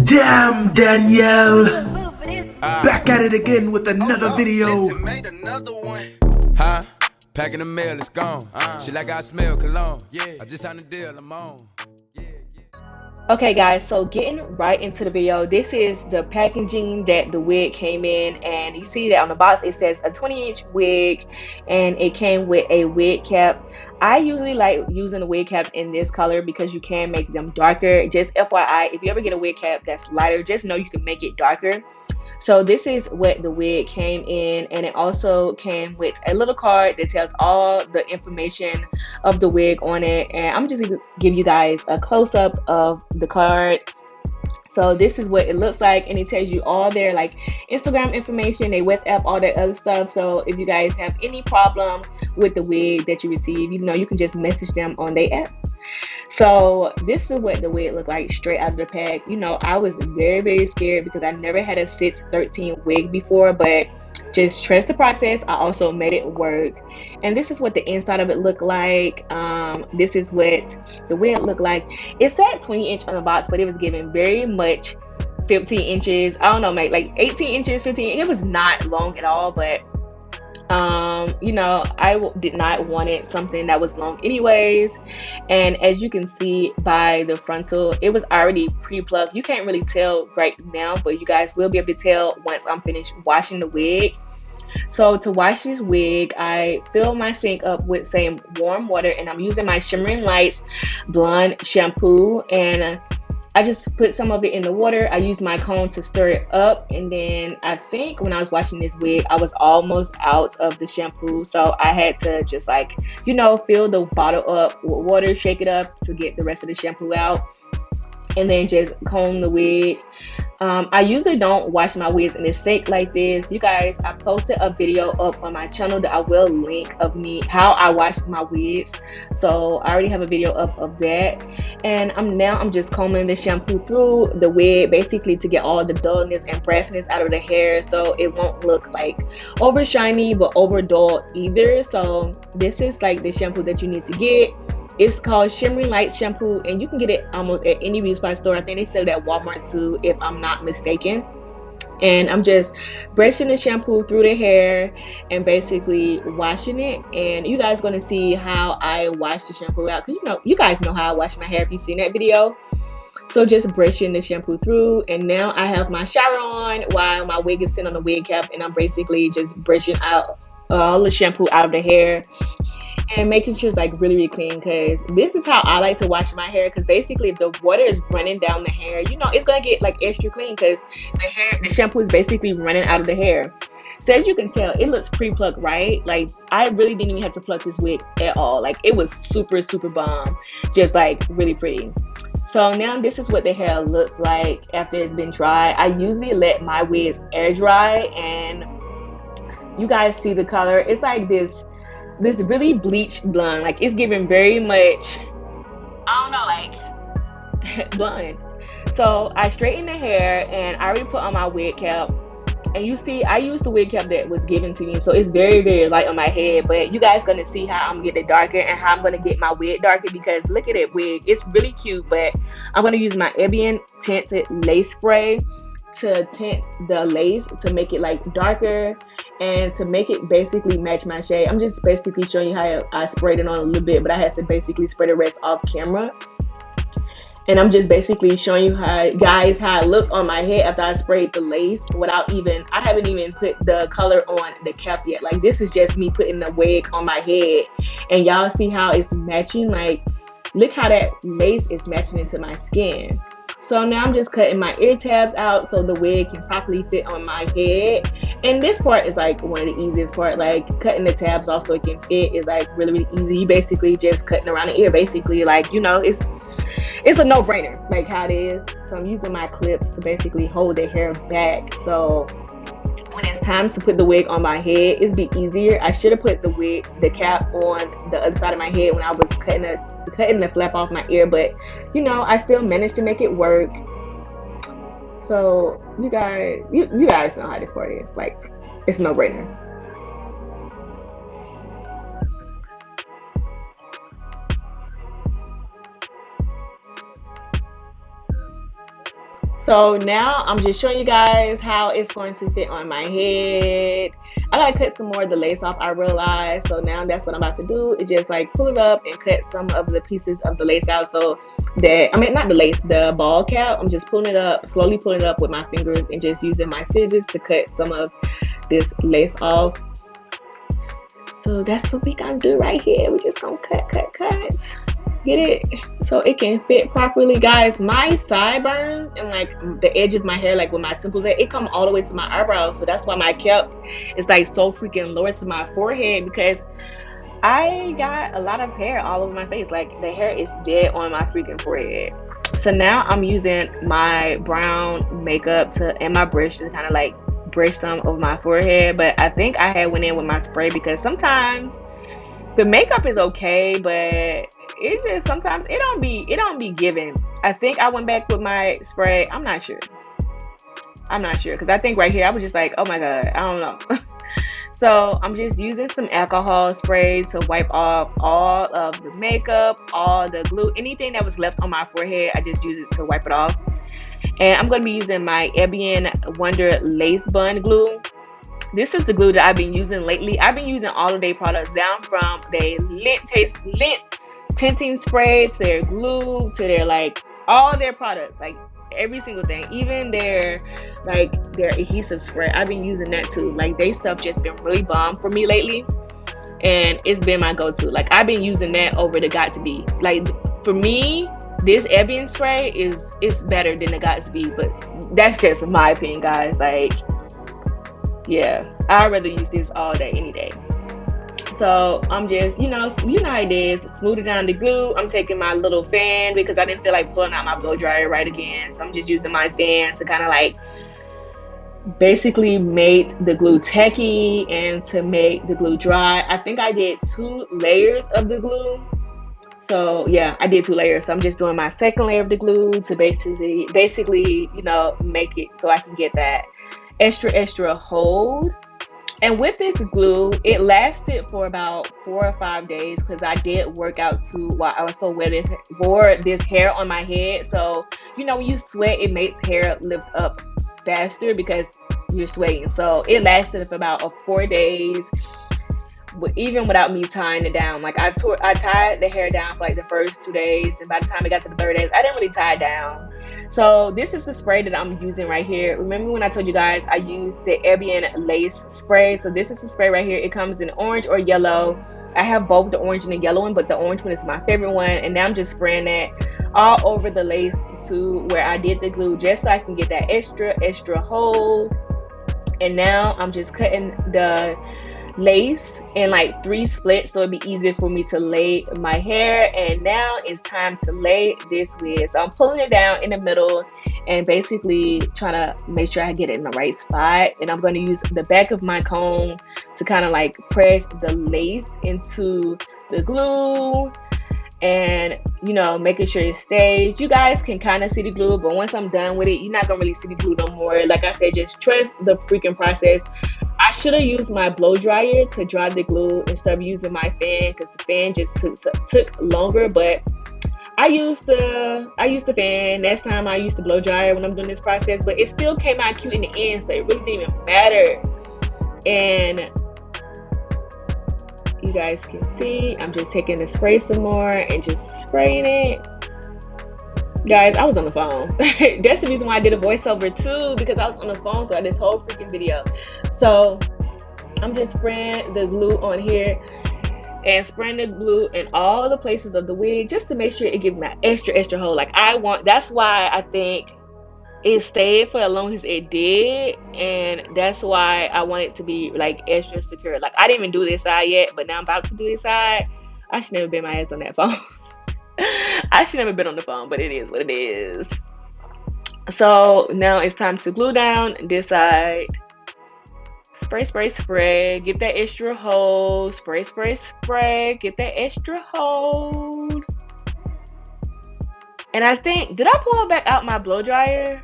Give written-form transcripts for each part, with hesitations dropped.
Damn, Danielle! Back at it again with another video. Huh? Packing the mail, it's gone. She like I smell cologne. Yeah, I just signed a deal, I'm on. Okay guys, so getting right into the video, this is the packaging that the wig came in, and you see that on the box it says a 20-inch wig, and it came with a wig cap. I usually like using the wig caps in this color because you can make them darker. Just FYI, if you ever get a wig cap that's lighter, just know you can make it darker. So this is what the wig came in, and it also came with a little card that tells all the information of the wig on it. And I'm just gonna give you guys a close-up of the card. So this is what it looks like, and it tells you all their like Instagram information, their WhatsApp, all that other stuff. So if you guys have any problem with the wig that you receive, you know, you can just message them on their app. So this is what the wig looked like straight out of the pack. You know, I was very scared because I never had a 613 wig before, but just trust the process. I also made it work. And this is what the inside of it looked like. This is what the wig looked like. It said 20-inch on the box, but it was given very much 15 inches. I don't know, like 18 inches, 15. It was not long at all, but you know, I did not want it something that was long anyways. And as you can see by the frontal, it was already pre-plucked. You can't really tell right now, but you guys will be able to tell once I'm finished washing the wig. So to wash this wig, I fill my sink up with some warm water, and I'm using my Shimmering Lights blonde shampoo, and I just put some of it in the water. I used my comb to stir it up, and then I think when I was washing this wig, I was almost out of the shampoo. So I had to just like, you know, fill the bottle up with water, shake it up to get the rest of the shampoo out, and then just comb the wig. I usually don't wash my wigs in the sink like this. You guys, I posted a video up on my channel that I will link of me how I wash my wigs. So I already have a video up of that. And I'm just combing the shampoo through the wig basically to get all the dullness and brashness out of the hair, so it won't look like over shiny but over dull either. So this is like the shampoo that you need to get. It's called Shimmering Lights shampoo, and you can get it almost at any beauty supply store. I think they sell it at Walmart too, if I'm not mistaken. And I'm just brushing the shampoo through the hair and basically washing it. And you guys gonna see how I wash the shampoo out, because you guys know how I wash my hair if you've seen that video. So just brushing the shampoo through, and now I have my shower on while my wig is sitting on the wig cap, and I'm basically just brushing out all the shampoo out of the hair and making sure it's like really clean, because this is how I like to wash my hair. Because basically if the water is running down the hair, you know, it's gonna get like extra clean because the shampoo is basically running out of the hair. So as you can tell, it looks pre-plucked, right? Like I really didn't even have to pluck this wig at all. Like it was super bomb, just like really pretty. So now this is what the hair looks like after it's been dry. I usually let my wigs air dry, and you guys see the color. It's like this really bleached blonde. Like it's giving very much, I don't know, like blonde. So I straightened the hair, and I already put on my wig cap. And you see, I used the wig cap that was given to me, so it's very light on my head. But you guys gonna see how I'm gonna get it darker and how I'm gonna get my wig darker, because look at it wig. It's really cute, but I'm gonna use my Evian tinted lace spray to tint the lace to make it like darker and to make it basically match my shade. I'm just basically showing you how I sprayed it on a little bit, but I had to basically spray the rest off camera. And I'm just basically showing you how it looks on my head after I sprayed the lace I haven't even put the color on the cap yet. Like this is just me putting the wig on my head, and y'all see how it's matching. Like look how that lace is matching into my skin. So now I'm just cutting my ear tabs out so the wig can properly fit on my head. And this part is like one of the easiest part. Like cutting the tabs off so it can fit is like really easy. You basically just cutting around the ear, basically, like, you know, it's a no-brainer like how it is. So I'm using my clips to basically hold the hair back, so when it's time to put the wig on my head, it'd be easier. I should have put the cap on the other side of my head when I was cutting the flap off my ear, but you know, I still managed to make it work. So you guys know how this part is. Like it's no brainer. So now I'm just showing you guys how it's going to fit on my head. I gotta cut some more of the lace off, I realized. So now that's what I'm about to do, is just like pull it up and cut some of the pieces of the lace out, so that, I mean, not the lace, the ball cap. I'm just pulling it up, slowly pulling it up with my fingers and just using my scissors to cut some of this lace off. So that's what we gonna do right here. We just gonna cut, get it so it can fit properly. Guys, my sideburns and like the edge of my hair, like where my temples at, it come all the way to my eyebrows. So that's why my cap is like so freaking lower to my forehead, because I got a lot of hair all over my face. Like the hair is dead on my freaking forehead. So now I'm using my brown makeup to, and my brush to kind of like brush some over my forehead. But I think I had went in with my spray, because sometimes the makeup is okay, but it just sometimes it don't be giving. I think I went back with my spray. I'm not sure, because I think right here I was just like, oh my god, I don't know. So I'm just using some alcohol spray to wipe off all of the makeup, all the glue, anything that was left on my forehead. I just use it to wipe it off. And I'm going to be using my Evian Wonder Lace Bun glue. This is the glue that I've been using lately. I've been using all of their products, down from their lint tinting spray to their glue to their like all their products, like every single thing, even their adhesive spray. I've been using that too. Like they stuff just been really bomb for me lately, and it's been my go-to. Like I've been using that over the Got to Be. Like for me, this Evian spray is better than the Got to Be, but that's just my opinion, guys. Like, yeah, I'd rather use this all day, any day. So I'm just, you know how it is, smooth it down the glue. I'm taking my little fan because I didn't feel like pulling out my blow dryer right again. So I'm just using my fan to kind of like basically make the glue tacky and to make the glue dry. I think I did 2 layers of the glue. So yeah, I did 2 layers. So I'm just doing my second layer of the glue to basically, you know, make it so I can get that extra hold. And with this glue, it lasted for about 4 or 5 days, because I did work out too while I was so wore this hair on my head. So, you know, when you sweat, it makes hair lift up faster because you're sweating. So it lasted for about 4 days, even without me tying it down. Like I tied the hair down for like the first 2 days, and by the time it got to the 3rd day, I didn't really tie it down. So this is the spray that I'm using right here. Remember when I told you guys I used the Evian lace spray? So this is the spray right here. It comes in orange or yellow. I have both the orange and the yellow one, but the orange one is my favorite one. And now I'm just spraying that all over the lace to where I did the glue, just so I can get that extra hold. And now I'm just cutting the lace in like 3 splits, so it'd be easier for me to lay my hair. And now it's time to lay this wig. So I'm pulling it down in the middle and basically trying to make sure I get it in the right spot. And I'm going to use the back of my comb to kind of like press the lace into the glue, and you know, making sure it stays. You guys can kind of see the glue, but once I'm done with it, you're not gonna really see the glue no more. Like I said, just trust the freaking process. I should have used my blow dryer to dry the glue instead of using my fan, because the fan just took longer. But I used the fan. Next time I use the blow dryer when I'm doing this process, but it still came out cute in the end, so it really didn't even matter. And you guys can see I'm just taking the spray some more and just spraying it. Guys, I was on the phone. That's the reason why I did a voiceover too, because I was on the phone throughout this whole freaking video. So I'm just spraying the glue on here and spraying the glue in all the places of the wig, just to make sure it gives that extra hold. Like that's why I think it stayed for as long as it did, and that's why I want it to be like extra secure. Like I didn't even do this side yet, but now I'm about to do this side. I should never been my ass on that phone. I should never been on the phone, but it is what it is. So now it's time to glue down this side. Spray, get that extra hold. Spray, get that extra hold. And I think, did I pull back out my blow dryer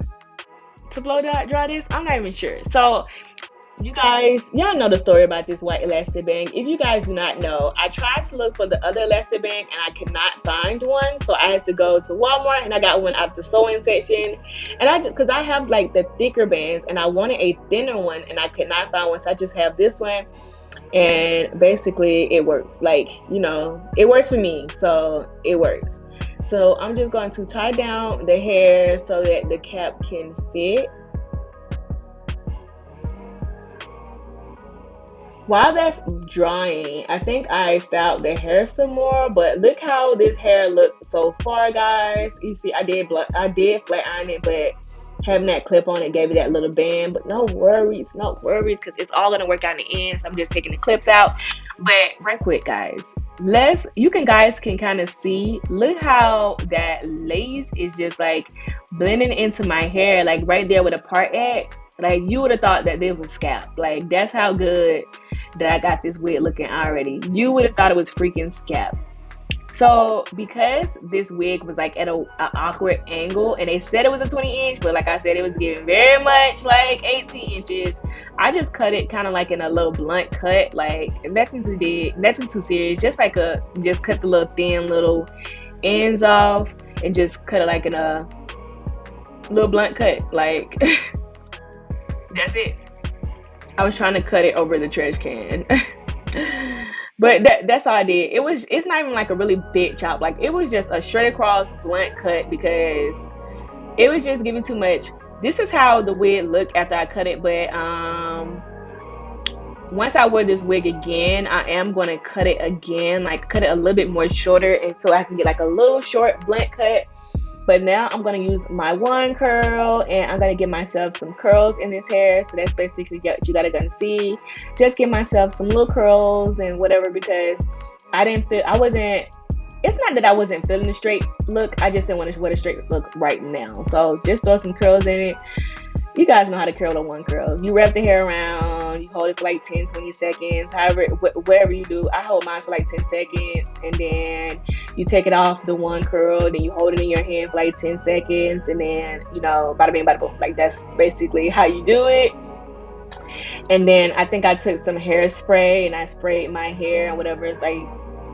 to blow dry this? I'm not even sure. So y'all know the story about this white elastic band. If you guys do not know, I tried to look for the other elastic band and I could not find one. So I had to go to Walmart and I got one out the sewing section. And because I have like the thicker bands and I wanted a thinner one and I could not find one. So I just have this one. And basically it works. Like, it works for me. So it works. So I'm just going to tie down the hair so that the cap can fit. While that's drying, I think I styled the hair some more, but look how this hair looks so far, guys. You see, I did flat iron it, but having that clip on it gave it that little band. But no worries, because it's all gonna work out in the end. So I'm just taking the clips out. But right quick, guys, you guys can kind of see. Look how that lace is just like blending into my hair, like right there with a part at. Like you would have thought that this was scalp. Like that's how good that I got this wig looking already. You would have thought it was freaking scalp. So because this wig was like at an awkward angle, and they said it was a 20 inch, but like I said, it was giving very much like 18 inches. I just cut it kind of like in a little blunt cut, like nothing too serious. Just cut the little thin little ends off and just cut it like in a little blunt cut, like. That's it. I was trying to cut it over the trash can. But that's all I did. It's not even like a really big chop. Like it was just a straight across blunt cut because it was just giving too much. This is how the wig looked after I cut it, but once I wear this wig again, I am going to cut it again, like cut it a little bit more shorter, and so I can get like a little short blunt cut. But now I'm going to use my one curl, and I'm going to give myself some curls in this hair. So that's basically what you guys are going to see. Just give myself some little curls and whatever, because it's not that I wasn't feeling the straight look. I just didn't want to wear a straight look right now. So just throw some curls in it. You guys know how to curl a one curl. You wrap the hair around, you hold it for like 10, 20 seconds, whatever you do. I hold mine for like 10 seconds, and then you take it off the one curl, then you hold it in your hand for like 10 seconds, and then, bada bing, bada boom. Like that's basically how you do it. And then I think I took some hairspray and I sprayed my hair and whatever. It's like,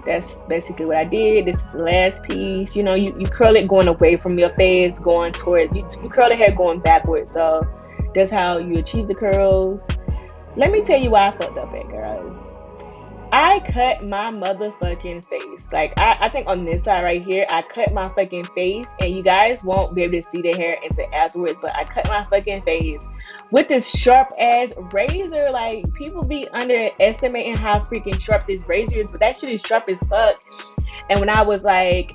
that's basically what I did. This is the last piece. You curl it going away from your face, going towards you curl the hair going backwards. So that's how you achieve the curls. Let me tell you why I fucked up at, girls. I cut my motherfucking face. Like I think on this side right here, I cut my fucking face, and you guys won't be able to see the hair until afterwards, but I cut my fucking face with this sharp ass razor. Like people be underestimating how freaking sharp this razor is, but that shit is sharp as fuck. And when I was like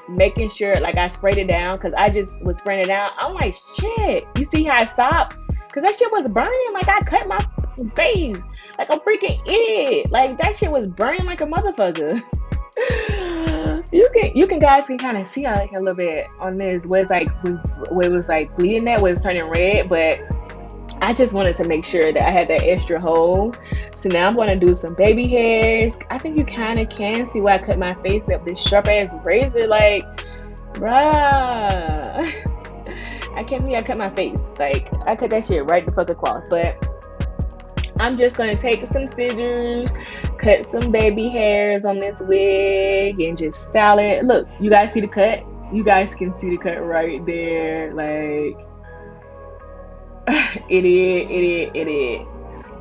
making sure, like I sprayed it down, because I just was spraying it down, I'm like, shit, you see how I stopped? Because that shit was burning. Like I cut my face like a freaking idiot. Like that shit was burning like a motherfucker. You guys can kind of see like a little bit on this where it was like bleeding, that where it was turning red, but I just wanted to make sure that I had that extra hole. So now I'm going to do some baby hairs. I think you kind of can see why I cut my face up this sharp ass razor. Like, bruh. I can't believe I cut my face. Like, I cut that shit right the fuck across. But I'm just going to take some scissors, cut some baby hairs on this wig, and just style it. Look, you guys see the cut? You guys can see the cut right there. Like, idiot.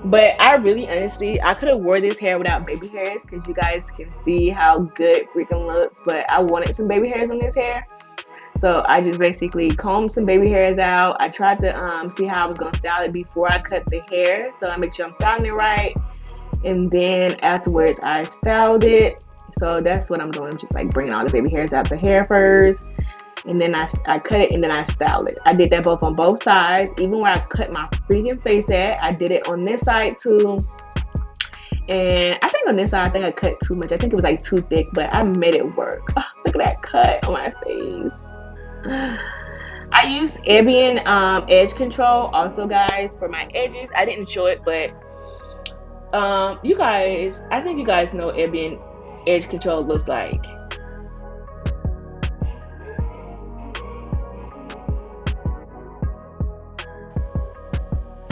But I really, honestly, I could have wore this hair without baby hairs, because you guys can see how good it freaking looks. But I wanted some baby hairs on this hair. So I just basically combed some baby hairs out. I tried to see how I was going to style it before I cut the hair. So I make sure I'm styling it right. And then afterwards, I styled it. So that's what I'm doing. Just like bringing all the baby hairs out the hair first. And then I cut it, and then I styled it. I did that both on both sides. Even where I cut my freaking face at, I did it on this side too. And I think on this side, I think I cut too much. I think it was like too thick, but I made it work. Oh, look at that cut on my face. I used Evian edge control also, guys, for my edges. I didn't show it, but you guys, I think you guys know what Evian edge control looks like.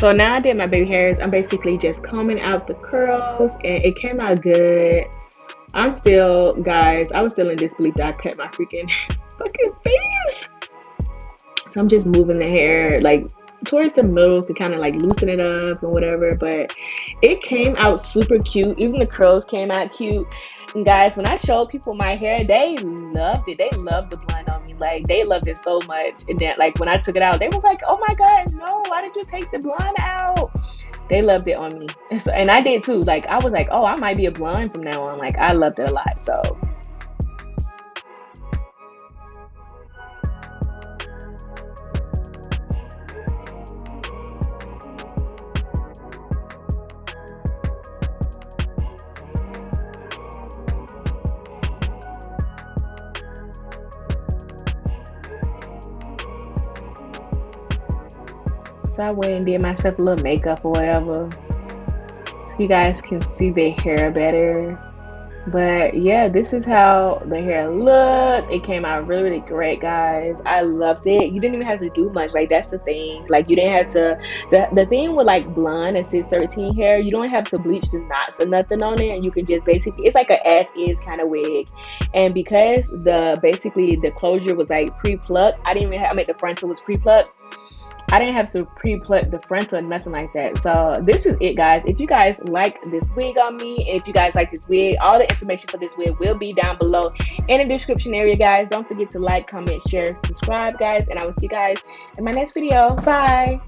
So now I did my baby hairs. I'm basically just combing out the curls, and it came out good. I'm still, guys, I was still in disbelief that I cut my freaking fucking face. So I'm just moving the hair like towards the middle to kind of like loosen it up and whatever. But it came out super cute. Even the curls came out cute. And guys, when I showed people my hair, they loved it. They loved the blonde on me. Like, they loved it so much. And then, like, when I took it out, they was like, oh my God, no, why did you take the blonde out? They loved it on me. And I did too. Like, I was like, oh, I might be a blonde from now on. Like, I loved it a lot. So I went and did myself a little makeup or whatever, so you guys can see the hair better. But yeah, this is how the hair looked. It came out really, really great, guys. I loved it. You didn't even have to do much. Like, that's the thing. Like, you didn't have to. The thing with like blonde and 613 hair, you don't have to bleach the knots or nothing on it, and you can just basically, it's like a as is kind of wig. And because basically the closure was like pre-plucked, I didn't even have. I mean, the frontal was pre-plucked. I didn't have to pre-pluck the front or nothing like that. So this is it, guys. If you guys like this wig on me, if you guys like this wig, all the information for this wig will be down below in the description area, guys. Don't forget to like, comment, share, subscribe, guys, and I will see you guys in my next video. Bye.